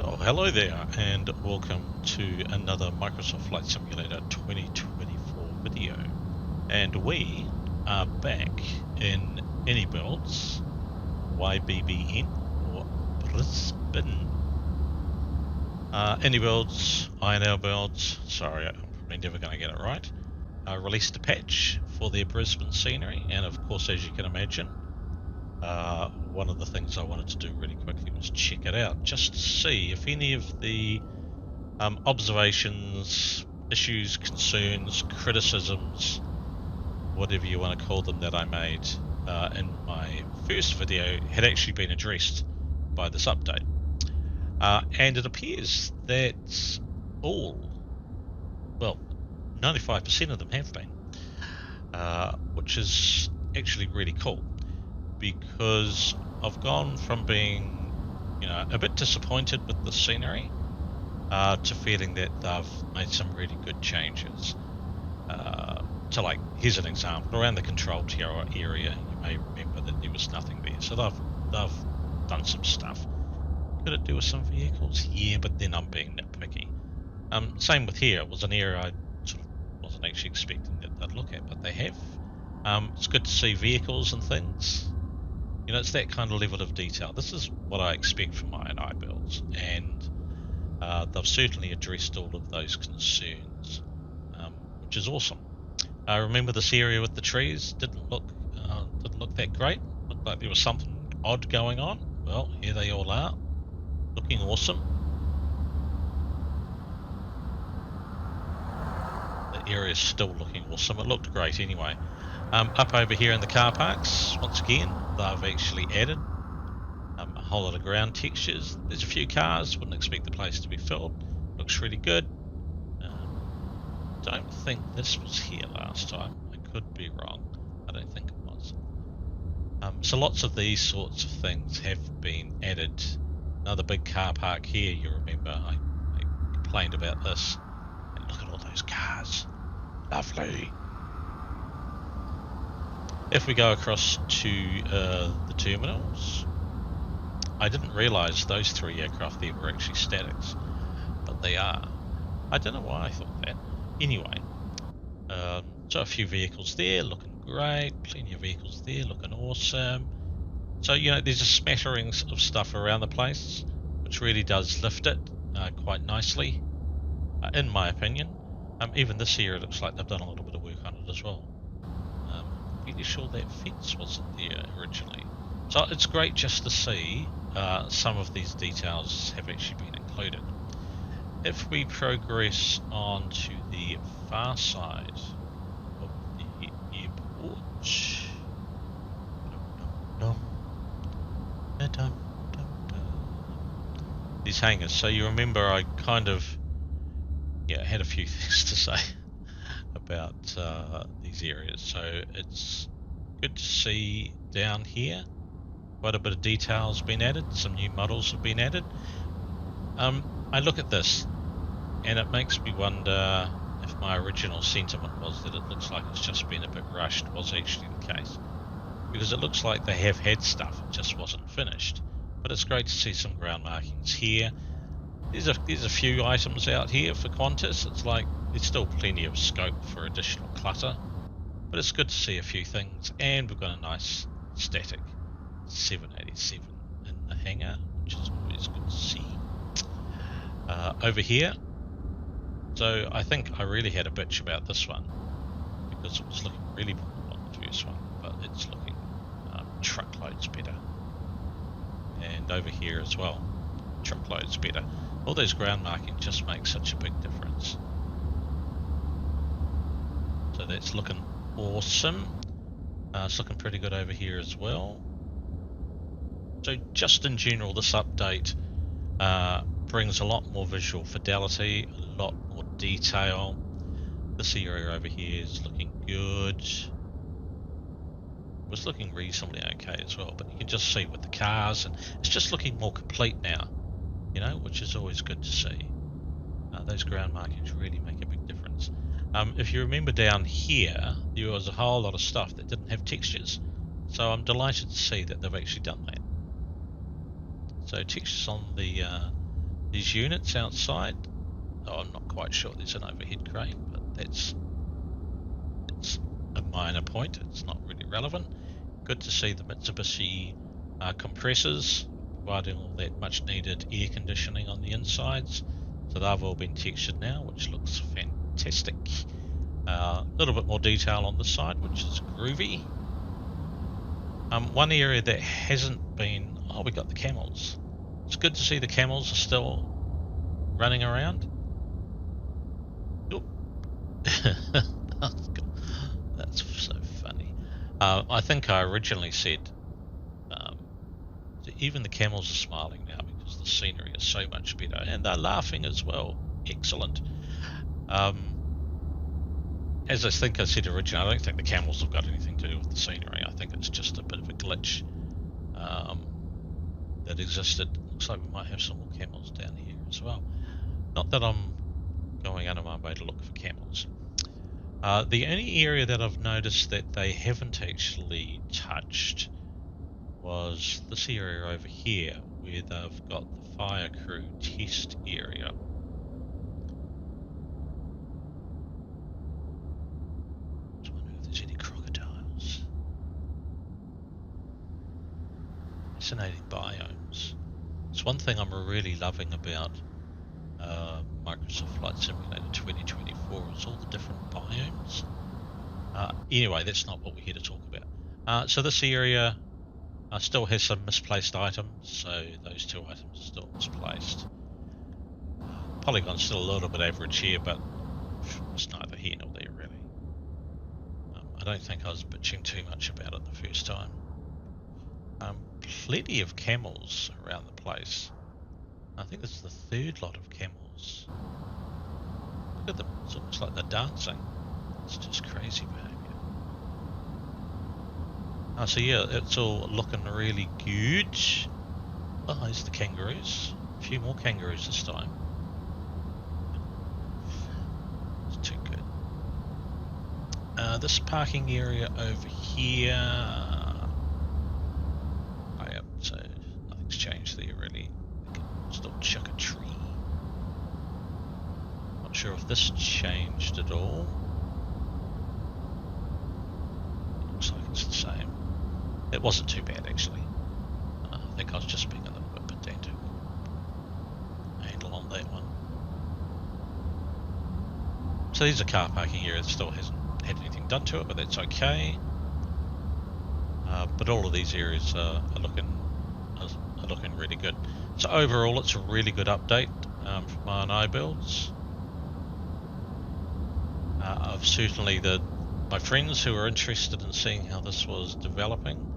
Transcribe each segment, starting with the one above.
Well, hello there, and welcome to another Microsoft Flight Simulator 2024 video. And we are back in INIBuilds YBBN, or Brisbane. INIBuilds, sorry, I'm probably never going to get it right, released a patch for their Brisbane scenery, and of course, as you can imagine, one of the things I wanted to do really quickly was check it out, just to see if any of the observations, issues, concerns, criticisms, whatever you want to call them, that I made in my first video had actually been addressed by this update. And it appears that all, well, 95% of them have been, which is actually really cool. Because I've gone from being, a bit disappointed with the scenery to feeling that they've made some really good changes. So, here's an example. Around the control tower area, you may remember that there was nothing there. So they've done some stuff. Could it do with some vehicles? Yeah, but then I'm being nitpicky. Same with here. It was an area I sort of wasn't actually expecting that they'd look at, but they have. It's good to see vehicles and things. It's that kind of level of detail. This is what I expect from my INIBuilds, and they've certainly addressed all of those concerns, which is awesome. I remember this area with the trees didn't look that great. Looked like there was something odd going on. Well, here they all are, looking awesome. The area's still looking awesome. It looked great anyway. Up over here in the car parks, once again, they've actually added a whole lot of ground textures. There's a few cars, wouldn't expect the place to be filled. Looks really good. Don't think this was here last time. I could be wrong. I don't think it was. So lots of these sorts of things have been added. Another big car park here, you remember I complained about this. And look at all those cars. Lovely. If we go across to the terminals, I didn't realise those three aircraft there were actually statics, but they are. I don't know why I thought that. Anyway, so a few vehicles there looking great, plenty of vehicles there looking awesome. So, there's a smattering of stuff around the place, which really does lift it quite nicely, in my opinion. Even this area looks like they've done a little bit of work on it as well. Pretty sure that fence wasn't there originally. So it's great just to see some of these details have actually been included. If we progress on to the far side of the airport, these hangars. So you remember I kind of had a few things to say about these areas. So it's good to see down here quite a bit of details been added, some new models have been added. I look at this and it makes me wonder if my original sentiment was that it looks like it's just been a bit rushed was actually the case, because it looks like they have had stuff, it just wasn't finished. But it's great to see some ground markings here. There's a few items out here for Qantas. It's like there's still plenty of scope for additional clutter, but it's good to see a few things. And we've got a nice static 787 in the hangar, which is always good to see. Over here, so I think I really had a bitch about this one because it was looking really poor on the first one, but it's looking truckloads better. And over here as well, truckloads better. All those ground markings just make such a big difference. So that's looking awesome. It's looking pretty good over here as well. So just in general, this update brings a lot more visual fidelity, a lot more detail. This area over here is looking good. It was looking reasonably okay as well, but you can just see with the cars, and it's just looking more complete now, which is always good to see. Those ground markings really make a big difference. If you remember down here, there was a whole lot of stuff that didn't have textures, so I'm delighted to see that they've actually done that. So textures on the these units outside. Oh, I'm not quite sure there's an overhead crane, but it's a minor point. It's not really relevant. Good to see the Mitsubishi compressors providing all that much needed air conditioning on the insides. So they've all been textured now, which looks fantastic. A little bit more detail on the side, which is groovy. One area that hasn't been... Oh, we got the camels. It's good to see the camels are still running around. Oop. That's so funny. I think I originally said even the camels are smiling now because the scenery is so much better, and they're laughing as well. Excellent. As I think I said originally, I don't think the camels have got anything to do with the scenery. I think it's just a bit of a glitch that existed. Looks like we might have some more camels down here as well. Not that I'm going out of my way to look for camels. The only area that I've noticed that they haven't actually touched was this area over here, where they've got the fire crew test area. Just wonder if there's any crocodiles. Fascinating biomes. It's one thing I'm really loving about Microsoft Flight Simulator 2024 is all the different biomes. Anyway, that's not what we're here to talk about. So this area still has some misplaced items, so those two items are still misplaced. Polygon's still a little bit average here, but it's neither here nor there really. I don't think I was bitching too much about it the first time. Plenty of camels around the place. I think this is the third lot of camels. Look at them, it's almost like they're dancing. It's just crazy behavior. So yeah, it's all looking really good. Oh, there's the kangaroos. A few more kangaroos this time. It's too good. This parking area over here. Oh yeah, so nothing's changed there really. We can still chuck a tree. Not sure if this changed at all. Looks like it's the same. It wasn't too bad actually. I think I was just being a little bit pedantic. Handle on that one. So these are car parking areas. Still hasn't had anything done to it, but that's okay. But all of these areas are looking really good. So overall, it's a really good update from INIBuilds. I've certainly my friends who are interested in seeing how this was developing.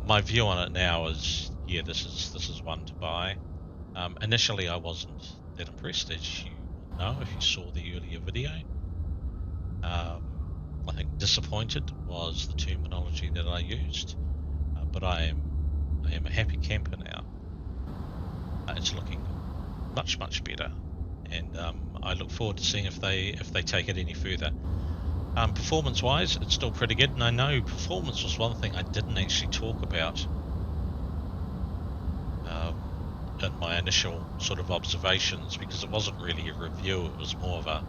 My view on it now is, yeah, this is one to buy. Initially, I wasn't that impressed, as you know if you saw the earlier video. I think disappointed was the terminology that I used, but I am a happy camper now. It's looking much better, and I look forward to seeing if they take it any further. Performance-wise, it's still pretty good, and I know performance was one thing I didn't actually talk about in my initial sort of observations, because it wasn't really a review. It was more of a,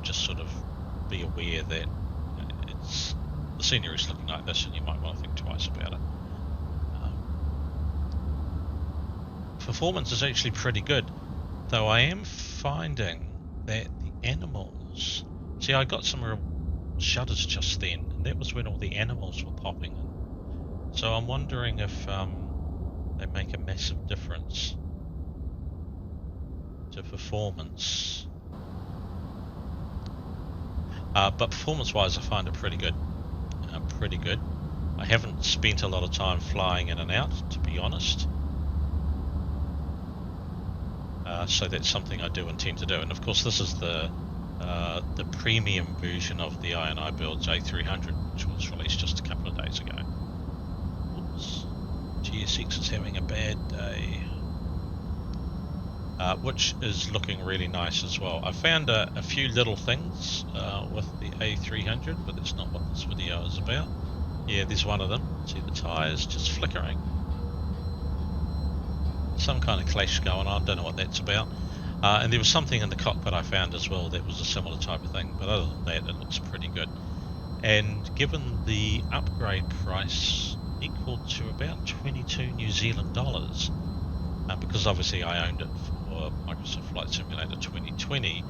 just sort of be aware that the scenery is looking like this, and you might want to think twice about it. Performance is actually pretty good, though I am finding that the animals... See, I got some real shudders just then, and that was when all the animals were popping in. So I'm wondering if they make a massive difference to performance. But performance-wise, I find it pretty good. I haven't spent a lot of time flying in and out, to be honest. So that's something I do intend to do. And of course, this is the premium version of the INIBuilds A300, which was released just a couple of days ago. Oops. GSX is having a bad day. Which is looking really nice as well. I found a few little things with the A300, but that's not what this video is about. Yeah, there's one of them. See the tyres just flickering. some kind of clash going on. Don't know what that's about. And there was something in the cockpit I found as well that was a similar type of thing, but other than that, it looks pretty good. And given the upgrade price equal to about 22 New Zealand dollars, because obviously I owned it for Microsoft Flight Simulator 2020,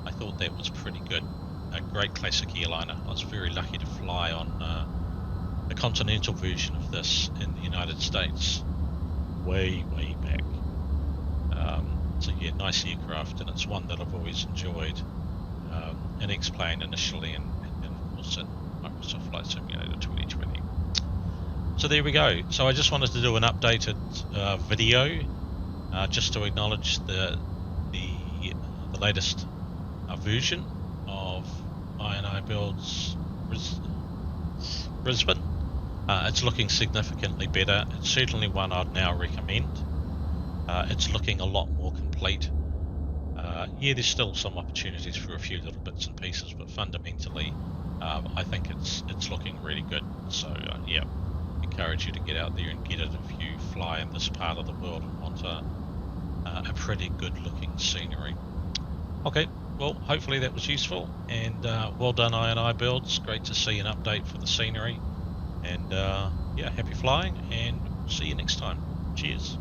I thought that was pretty good. A great classic airliner. I was very lucky to fly on the continental version of this in the United States way back. So yeah, nice aircraft, and it's one that I've always enjoyed in X-Plane initially, and of course in Microsoft Flight Simulator 2020. So there we go. So I just wanted to do an updated video just to acknowledge the latest version of INIBuilds Brisbane. It's looking significantly better. It's certainly one I'd now recommend. It's looking a lot more complete. Yeah, there's still some opportunities for a few little bits and pieces, but fundamentally, I think it's looking really good. So yeah, encourage you to get out there and get it if you fly in this part of the world and want a pretty good looking scenery. Okay, well, hopefully that was useful, and well done INIBuilds. Great to see an update for the scenery, and yeah, happy flying, and see you next time. Cheers.